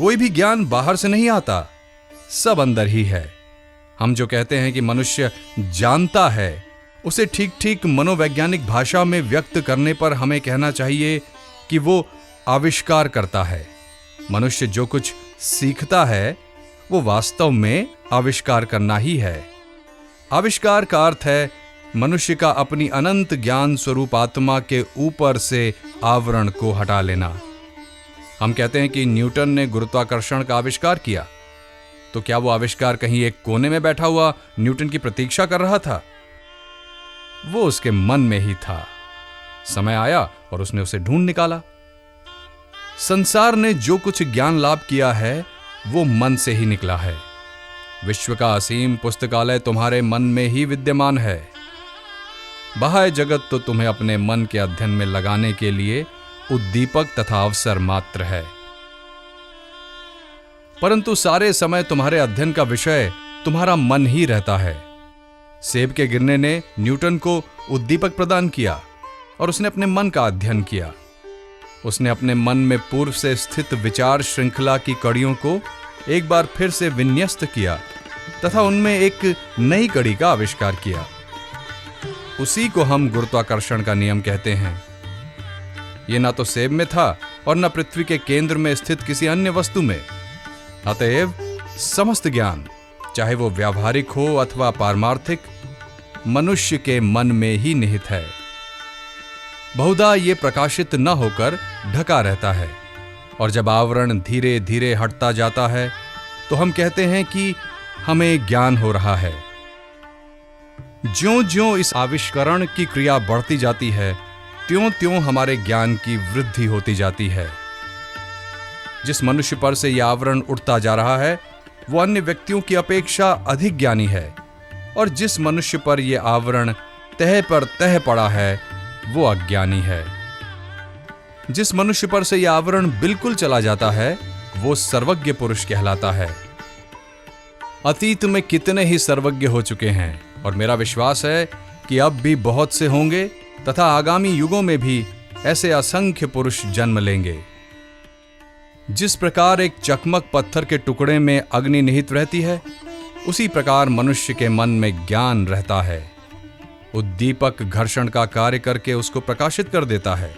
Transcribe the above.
कोई भी ज्ञान बाहर से नहीं आता, सब अंदर ही है। हम जो कहते हैं कि मनुष्य जानता है, उसे ठीक ठीक मनोवैज्ञानिक भाषा में व्यक्त करने पर हमें कहना चाहिए कि वो आविष्कार करता है। मनुष्य जो कुछ सीखता है वो वास्तव में आविष्कार करना ही है। आविष्कार का अर्थ है मनुष्य का अपनी अनंत ज्ञान स्वरूप आत्मा के ऊपर से आवरण को हटा लेना। हम कहते हैं कि न्यूटन ने गुरुत्वाकर्षण का आविष्कार किया, तो क्या वो आविष्कार कहीं एक कोने में बैठा हुआ न्यूटन की प्रतीक्षा कर रहा था? वो उसके मन में ही था। समय आया और उसने उसे ढूंढ निकाला। संसार ने जो कुछ ज्ञान लाभ किया है वो मन से ही निकला है। विश्व का असीम पुस्तकालय तुम्हारे मन में ही विद्यमान है। बाह्य जगत तो तुम्हें अपने मन के अध्ययन में लगाने के लिए उद्दीपक तथा अवसर मात्र है, परंतु सारे समय तुम्हारे अध्ययन का विषय तुम्हारा मन ही रहता है। सेब के गिरने ने न्यूटन को उद्दीपक प्रदान किया और उसने अपने मन का अध्ययन किया। उसने अपने मन में पूर्व से स्थित विचार श्रृंखला की कड़ियों को एक बार फिर से विन्यस्त किया तथा उनमें एक नई कड़ी का आविष्कार किया। उसी को हम गुरुत्वाकर्षण का नियम कहते हैं। यह ना तो सेब में था और न पृथ्वी के केंद्र में स्थित किसी अन्य वस्तु में। अतएव समस्त ज्ञान, चाहे वो व्यावहारिक हो अथवा पारमार्थिक, मनुष्य के मन में ही निहित है। बहुधा ये प्रकाशित न होकर ढका रहता है, और जब आवरण धीरे धीरे हटता जाता है तो हम कहते हैं कि हमें ज्ञान हो रहा है। ज्यों-ज्यों इस आविष्करण की क्रिया बढ़ती जाती है, त्यों-त्यों हमारे ज्ञान की वृद्धि होती जाती है। जिस मनुष्य पर से यह आवरण उठता जा रहा है वो अन्य व्यक्तियों की अपेक्षा अधिक ज्ञानी है, और जिस मनुष्य पर यह आवरण तह पर तह पड़ा है वो अज्ञानी है। जिस मनुष्य पर से यह आवरण बिल्कुल चला जाता है वो सर्वज्ञ पुरुष कहलाता है। अतीत में कितने ही सर्वज्ञ हो चुके हैं, और मेरा विश्वास है कि अब भी बहुत से होंगे तथा आगामी युगों में भी ऐसे असंख्य पुरुष जन्म लेंगे। जिस प्रकार एक चकमक पत्थर के टुकड़े में अग्नि निहित रहती है, उसी प्रकार मनुष्य के मन में ज्ञान रहता है। उद्दीपक घर्षण का कार्य करके उसको प्रकाशित कर देता है।